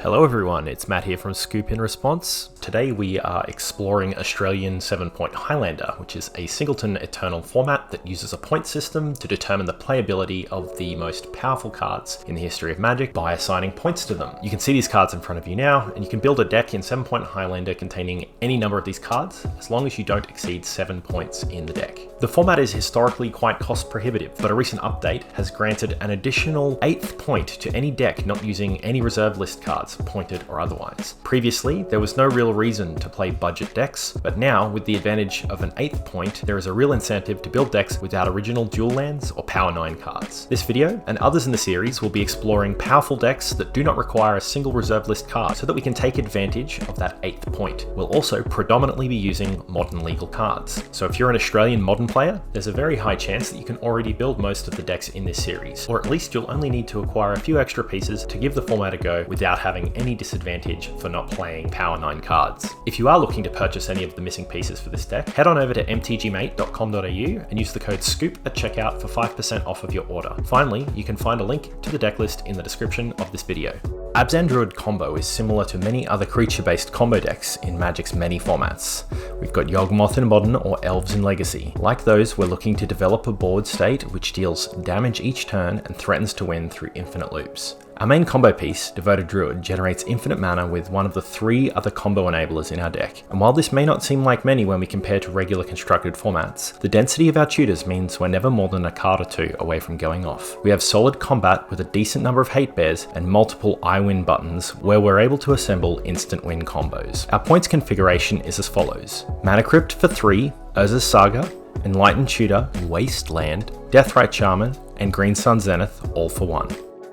Hello everyone, it's Matt here from Scoop in Response. Today we are exploring Australian 7-point Highlander, which is a singleton eternal format that uses a point system to determine the playability of the most powerful cards in the history of Magic by assigning points to them. You can see these cards in front of you now, and you can build a deck in 7-point Highlander containing any number of these cards, as long as you don't exceed 7 points in the deck. The format is historically quite cost prohibitive, but a recent update has granted an additional 8th point to any deck not using any reserve list cards, pointed or otherwise. Previously, there was no real reason to play budget decks, but now, with the advantage of an 8th point, there is a real incentive to build decks without original dual lands or Power 9 cards. This video, and others in the series, will be exploring powerful decks that do not require a single reserve list card so that we can take advantage of that 8th point. We'll also predominantly be using modern legal cards. So if you're an Australian modern player, there's a very high chance that you can already build most of the decks in this series, or at least you'll only need to acquire a few extra pieces to give the format a go without having any disadvantage for not playing Power 9 cards. If you are looking to purchase any of the missing pieces for this deck, head on over to mtgmate.com.au and use the code SCOOP at checkout for 5% off of your order. Finally, you can find a link to the deck list in the description of this video. Abzan Druid combo is similar to many other creature-based combo decks in Magic's many formats. We've got Yawgmoth in Modern or Elves in Legacy. Like those, we're looking to develop a board state which deals damage each turn and threatens to win through infinite loops. Our main combo piece, Devoted Druid, generates infinite mana with one of the 3 other combo enablers in our deck. And while this may not seem like many when we compare to regular constructed formats, the density of our tutors means we're never more than a card or 2 away from going off. We have solid combat with a decent number of hate bears and multiple I win buttons where we're able to assemble instant win combos. Our points configuration is as follows: Mana Crypt for 3, Urza's Saga, Enlightened Tutor, Wasteland, Deathrite Shaman, and Green Sun Zenith all for 1.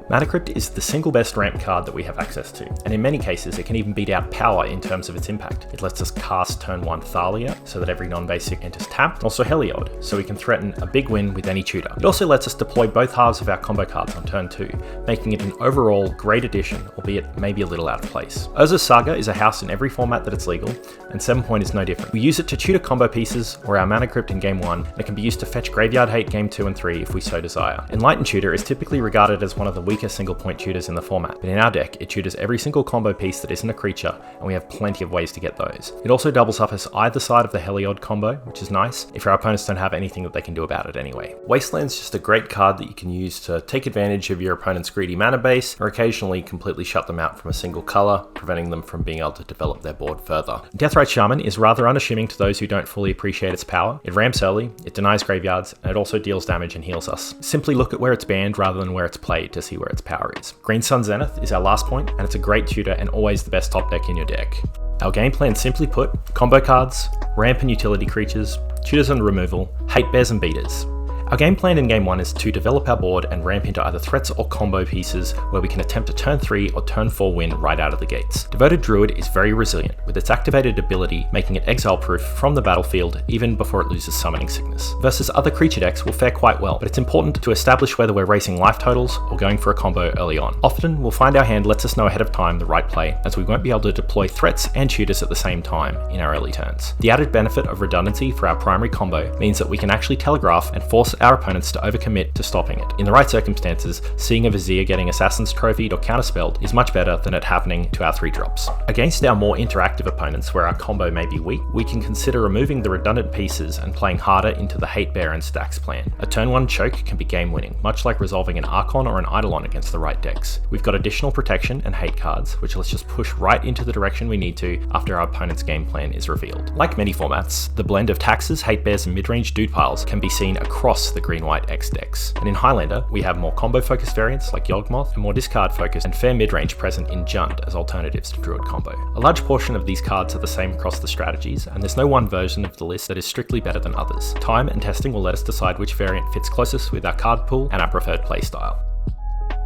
Mana Crypt is the single best ramp card that we have access to, and in many cases it can even beat out Power in terms of its impact. It lets us cast turn 1 Thalia, so that every non-basic enters tapped, also Heliod, so we can threaten a big win with any tutor. It also lets us deploy both halves of our combo cards on turn 2, making it an overall great addition, albeit maybe a little out of place. Urza's Saga is a house in every format that it's legal, and 7-point is no different. We use it to tutor combo pieces or our Mana Crypt in game 1, and it can be used to fetch Graveyard Hate game 2 and 3 if we so desire. Enlightened Tutor is typically regarded as one of the weaker single point tutors in the format, but in our deck it tutors every single combo piece that isn't a creature, and we have plenty of ways to get those. It also doubles up as either side of the Heliod combo, which is nice if our opponents don't have anything that they can do about it anyway. Wasteland's just a great card that you can use to take advantage of your opponent's greedy mana base, or occasionally completely shut them out from a single colour, preventing them from being able to develop their board further. Deathrite Shaman is rather unassuming to those who don't fully appreciate its power. It ramps early, it denies graveyards, and it also deals damage and heals us. Simply look at where it's banned rather than where it's played to see where its power is. Green Sun Zenith is our last point, and it's a great tutor and always the best top deck in your deck. Our game plan, simply put: combo cards, ramp and utility creatures, tutors and removal, hate bears and beaters. Our game plan in game 1 is to develop our board and ramp into either threats or combo pieces where we can attempt a turn 3 or turn 4 win right out of the gates. Devoted Druid is very resilient, with its activated ability making it exile proof from the battlefield even before it loses summoning sickness. Versus other creature decks will fare quite well, but it's important to establish whether we're racing life totals or going for a combo early on. Often we'll find our hand lets us know ahead of time the right play, as we won't be able to deploy threats and tutors at the same time in our early turns. The added benefit of redundancy for our primary combo means that we can actually telegraph and force our opponents to overcommit to stopping it. In the right circumstances, seeing a Vizier getting Assassin's Trophied or counterspelled is much better than it happening to our 3 drops. Against our more interactive opponents where our combo may be weak, we can consider removing the redundant pieces and playing harder into the Hate Bear and Stacks plan. A turn 1 choke can be game winning, much like resolving an Archon or an Eidolon against the right decks. We've got additional protection and hate cards, which lets us push right into the direction we need to after our opponent's game plan is revealed. Like many formats, the blend of taxes, hate bears, and mid-range dude piles can be seen across the green-white X decks. And in Highlander, we have more combo-focused variants like Yawgmoth, and more discard-focused and fair mid-range present in Jund as alternatives to Druid combo. A large portion of these cards are the same across the strategies, and there's no one version of the list that is strictly better than others. Time and testing will let us decide which variant fits closest with our card pool and our preferred playstyle.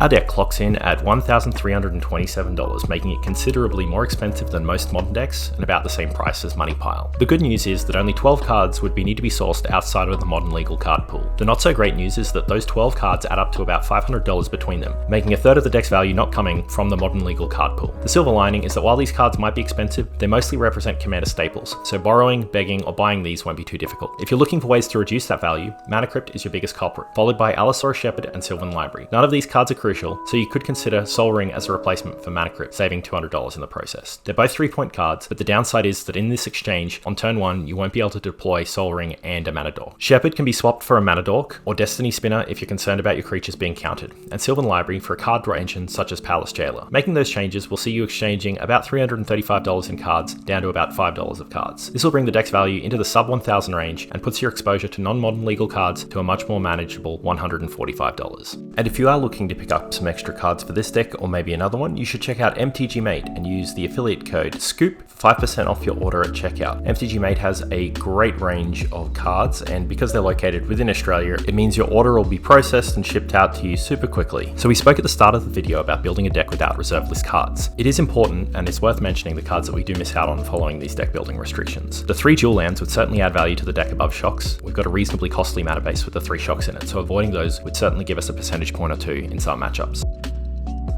Our deck clocks in at $1,327, making it considerably more expensive than most modern decks and about the same price as Money Pile. The good news is that only 12 cards would need to be sourced outside of the modern legal card pool. The not so great news is that those 12 cards add up to about $500 between them, making a third of the deck's value not coming from the modern legal card pool. The silver lining is that while these cards might be expensive, they mostly represent Commander staples, so borrowing, begging, or buying these won't be too difficult. If you're looking for ways to reduce that value, Mana Crypt is your biggest culprit, followed by Allosaurus Shepherd and Sylvan Library. None of these cards are crucial, so you could consider Sol Ring as a replacement for Mana Crypt, saving $200 in the process. They're both 3-point cards, but the downside is that in this exchange, on turn 1, you won't be able to deploy Sol Ring and a Mana Dork. Shepherd can be swapped for a Mana Dork, or Destiny Spinner if you're concerned about your creatures being countered, and Sylvan Library for a card draw engine such as Palace Jailer. Making those changes will see you exchanging about $335 in cards down to about $5 of cards. This will bring the deck's value into the sub 1000 range and puts your exposure to non-modern legal cards to a much more manageable $145. And if you are looking to pick up some extra cards for this deck or maybe another one, you should check out MTGMATE and use the affiliate code SCOOP for 5% off your order at checkout. MTGMATE has a great range of cards, and because they're located within Australia, it means your order will be processed and shipped out to you super quickly. So we spoke at the start of the video about building a deck without reserve list cards. It is important, and it's worth mentioning the cards that we do miss out on following these deck building restrictions. The 3 dual lands would certainly add value to the deck above shocks. We've got a reasonably costly mana base with the 3 shocks in it, so avoiding those would certainly give us a percentage point or 2 in some matchups.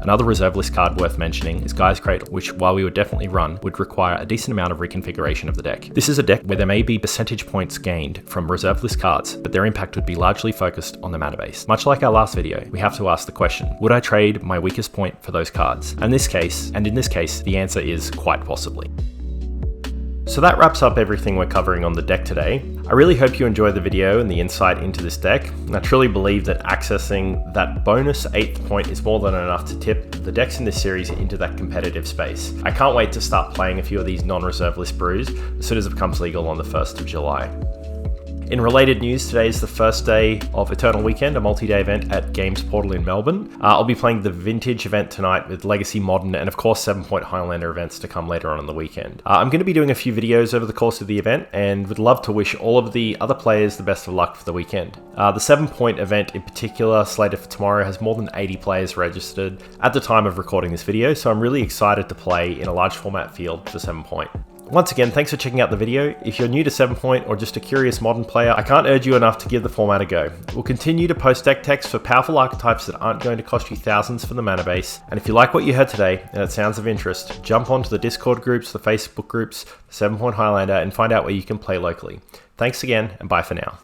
Another reserve list card worth mentioning is Gaia's Cradle, which, while we would definitely run, would require a decent amount of reconfiguration of the deck. This is a deck where there may be percentage points gained from reserve list cards, but their impact would be largely focused on the mana base. Much like our last video, we have to ask the question, would I trade my weakest point for those cards? And in this case, the answer is quite possibly. So that wraps up everything we're covering on the deck today. I really hope you enjoyed the video and the insight into this deck, and I truly believe that accessing that bonus 8th point is more than enough to tip the decks in this series into that competitive space. I can't wait to start playing a few of these non-reserve list brews as soon as it becomes legal on the 1st of July. In related news, today is the first day of Eternal Weekend, a multi-day event at Games Portal in Melbourne. I'll be playing the Vintage event tonight with Legacy Modern and of course 7-point Highlander events to come later on in the weekend. I'm going to be doing a few videos over the course of the event and would love to wish all of the other players the best of luck for the weekend. The 7-point event in particular, slated for tomorrow, has more than 80 players registered at the time of recording this video, so I'm really excited to play in a large format field for 7-point. Once again, thanks for checking out the video. If you're new to 7-point or just a curious modern player, I can't urge you enough to give the format a go. We'll continue to post deck text for powerful archetypes that aren't going to cost you thousands for the mana base. And if you like what you heard today and it sounds of interest, jump onto the Discord groups, the Facebook groups, 7-point Highlander, and find out where you can play locally. Thanks again, and bye for now.